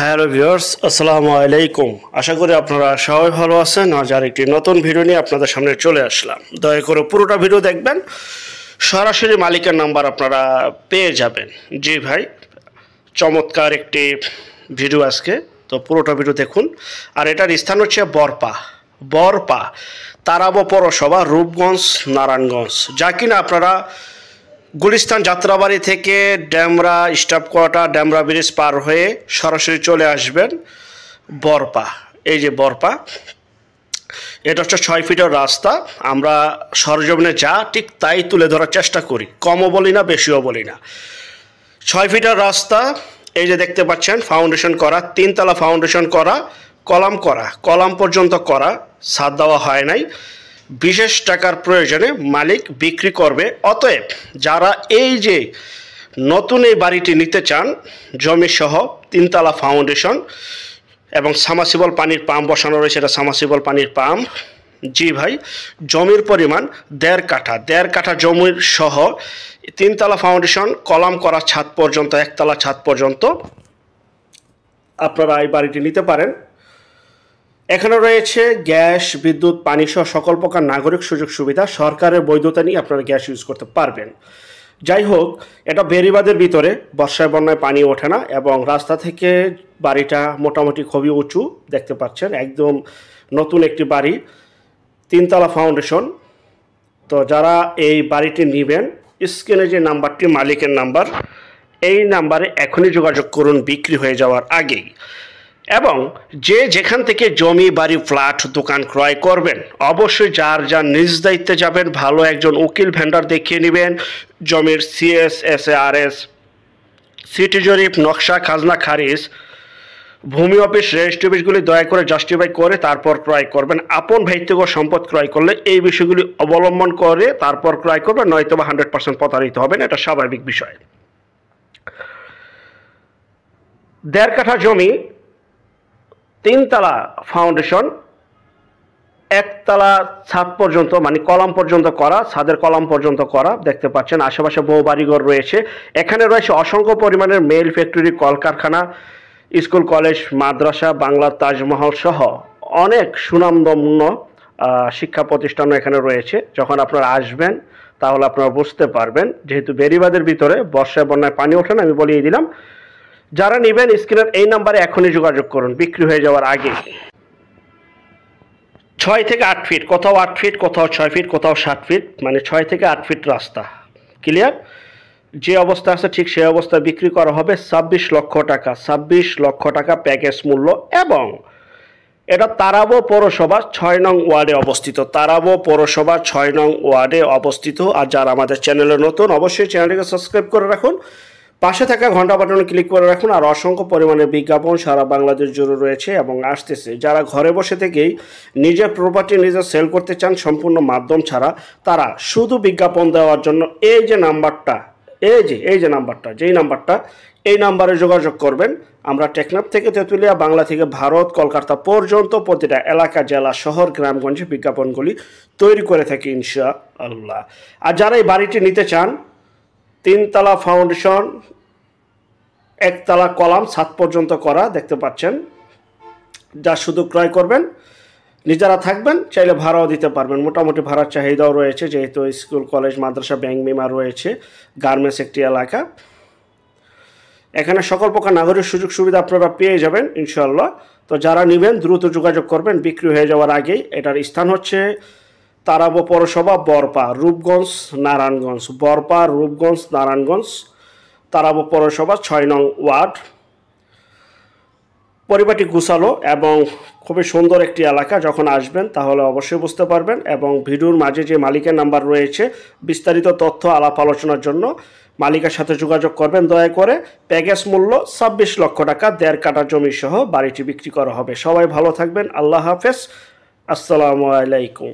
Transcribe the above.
Hello viewers, আসসালামু আলাইকুম। আশা করি আপনারা সবাই ভালো আছেন। আজ আর একটি নতুন ভিডিও নিয়ে আপনাদের সামনে চলে আসলাম। দয়া করে পুরোটা ভিডিও দেখবেন, সরাসরি মালিকের নাম্বার আপনারা পেয়ে যাবেন। জি ভাই, চমৎকার একটি ভিডিও আজকে, তো পুরোটা ভিডিও দেখুন। আর এটার স্থান হচ্ছে বরপা তারাবো পৌরসভা, রূপগঞ্জ, নারায়ণগঞ্জ, যা কিনা আপনারা গুলিস্তান যাত্রাবাড়ি থেকে Demra staff quarter, Demra bridge পার হয়ে সরাসরি চলে আসবেন বরপা। এই যে বরপা, এটা হচ্ছে 6 ফিটের রাস্তা। আমরা সরজমিনে যা ঠিক তাই তুলে ধরার চেষ্টা করি, কমও বলি না বেশিও বলি না। 6 ফিটের রাস্তা, এই যে দেখতে পাচ্ছেন ফাউন্ডেশন করা, 3 তলা ফাউন্ডেশন করা, কলাম পর্যন্ত করা, ছাদ দেওয়া হয় নাই। বিশেষ টাকার প্রয়োজনে মালিক বিক্রি করবে। অতএব যারা এই যে নতুন এই বাড়িটি নিতে চান, জমি সহ 3 তলা ফাউন্ডেশন এবং সামাসিবল পানির পাম্প বসানো রয়েছে, এটা সামাসিবল পানির পাম্প। জি ভাই, জমির পরিমাণ 1.5 কাঠা জমির সহ 3 তলা ফাউন্ডেশন, কলাম করা ছাদ পর্যন্ত, 1 তলা ছাদ পর্যন্ত আপনারা এই বাড়িটি নিতে পারেন। এখানে রয়েছে গ্যাস, বিদ্যুৎ, পানি সহ সকল প্রকার নাগরিক সুযোগ সুবিধা। সরকারের বৈধতা নিয়ে আপনারা গ্যাস ইউজ করতে পারবেন। যাই হোক, এটা বেড়িবাঁধের ভিতরে, বর্ষায় বন্যায় পানি ওঠে না এবং রাস্তা থেকে বাড়িটা মোটামুটি খুবই উঁচু দেখতে পাচ্ছেন। একদম নতুন একটি বাড়ি, 3 তলা ফাউন্ডেশন। তো যারা এই বাড়িটি নেবেন, স্ক্রিনে যে নাম্বারটি মালিকের নাম্বার, এই নাম্বারে এখনই যোগাযোগ করুন বিক্রি হয়ে যাওয়ার আগেই। এবং যে যেখান থেকে জমি, বাড়ি, ফ্ল্যাট, দোকান ক্রয় করবেন, অবশ্যই যার যার নিজ দায়িত্বে যাবেন, ভালো একজন উকিল ভেন্ডার দেখিয়ে নেবেন। জমির CS, SARS, সিটি জরিপ, নকশা, খাজনা খারিজ, ভূমি অফিস, রেজিস্ট্রি অফিসগুলি দয়া করে জাস্টিফাই করে তারপর ক্রয় করবেন। আপন ভাইত্যগ সম্পদ ক্রয় করলে এই বিষয়গুলি অবলম্বন করে তারপর ক্রয় করবেন, নয়তো বা 100% প্রতারিত হবেন, এটা স্বাভাবিক বিষয়। 1.5 কাঠা জমি, 3 তলা ফাউন্ডেশন, 1 তলা ছাদ পর্যন্ত, মানে কলাম পর্যন্ত করা, ছাদের কলাম পর্যন্ত করা দেখতে পাচ্ছেন। আশেপাশে বহু বাড়িঘর রয়েছে। এখানে রয়েছে অসংখ্য পরিমাণের মেল ফ্যাক্টরি, কলকারখানা, স্কুল, কলেজ, মাদ্রাসা, বাংলার তাজমহল সহ অনেক সুনামধন্য শিক্ষা প্রতিষ্ঠানও এখানে রয়েছে। যখন আপনারা আসবেন তাহলে আপনারা বুঝতে পারবেন। যেহেতু বেড়িবাঁধের ভিতরে বর্ষায় বন্যায় পানি ওঠে না, আমি বলিয়ে দিলাম। যারা নেবেন স্ক্রিনের এই নাম্বারে এখনই যোগাযোগ করুন বিক্রি হয়ে যাওয়ার আগে। 6 থেকে 8 ফিট, কোথাও 8 ফিট, কোথাও 6 ফিট, কোথাও 7 ফিট, মানে 6 থেকে 8 ফিট রাস্তা। ক্লিয়ার? যে অবস্থা আছে ঠিক সেই অবস্থায় বিক্রি করা হবে 26 লক্ষ টাকা। 26 লক্ষ টাকা প্যাকেজ মূল্য। এবং এটা তারাবো পৌরসভা 6 নং ওয়ার্ডে অবস্থিত। তারাবো পৌরসভা 6 নং ওয়ার্ডে অবস্থিত। আর যারা আমাদের চ্যানেলে নতুন, অবশ্যই চ্যানেলটিকে সাবস্ক্রাইব করে রাখুন, পাশে থাকা ঘন্টা বাটনে ক্লিক করে রাখুন। আর অসংখ্য পরিমাণে বিজ্ঞাপন সারা বাংলাদেশ জুড়ে রয়েছে এবং আসতেছে। যারা ঘরে বসে থেকেই নিজের প্রপার্টি নিজে সেল করতে চান সম্পূর্ণ মাধ্যম ছাড়া, তারা শুধু বিজ্ঞাপন দেওয়ার জন্য এই যে নাম্বারটা, যেই নাম্বারটা, এই নাম্বারে যোগাযোগ করবেন। আমরা টেকনাফ থেকে তেঁতুলিয়া, বাংলা থেকে ভারত, কলকাতা পর্যন্ত প্রতিটা এলাকা, জেলা, শহর, গ্রামগঞ্জে বিজ্ঞাপনগুলি তৈরি করে থাকি ইনশাআল্লাহ। আর যারা এই বাড়িটি নিতে চান, 3 তলা ফাউন্ডেশন, 1 তলা কলাম, ছাদ পর্যন্ত করা দেখতে পাচ্ছেন। যা শুধু ক্রয় করবেন, নিজেরা থাকবেন, চাইলে ভাড়াও দিতে পারবেন। মোটামুটি ভাড়ার চাহিদাও রয়েছে, যেহেতু স্কুল, কলেজ, মাদ্রাসা, ব্যাংক, বিমা রয়েছে, গার্মেন্টস একটি এলাকা। এখানে সকল প্রকার নাগরিক সুযোগ সুবিধা আপনারা পেয়ে যাবেন ইনশাআল্লাহ। তো যারা নেবেন দ্রুত যোগাযোগ করবেন বিক্রি হয়ে যাওয়ার আগেই। এটার স্থান হচ্ছে তারাবো পৌরসভা, বরপা, রূপগঞ্জ, নারায়ণগঞ্জ। বরপা, রূপগঞ্জ, নারায়ণগঞ্জ, তারাবো পৌরসভা 6 নং ওয়ার্ড। পরিবারটি গুছালো এবং খুবই সুন্দর একটি এলাকা। যখন আসবেন তাহলে অবশ্যই বুঝতে পারবেন। এবং ভিডিওর মাঝে যে মালিকের নাম্বার রয়েছে, বিস্তারিত তথ্য আলাপ আলোচনার জন্য মালিকের সাথে যোগাযোগ করবেন দয়া করে। প্যাকেজ মূল্য 26 লক্ষ টাকা, 1.5 কাঠা জমি সহ বাড়িটি বিক্রি করা হবে। সবাই ভালো থাকবেন, আল্লাহ হাফেজ, আসসালামু আলাইকুম।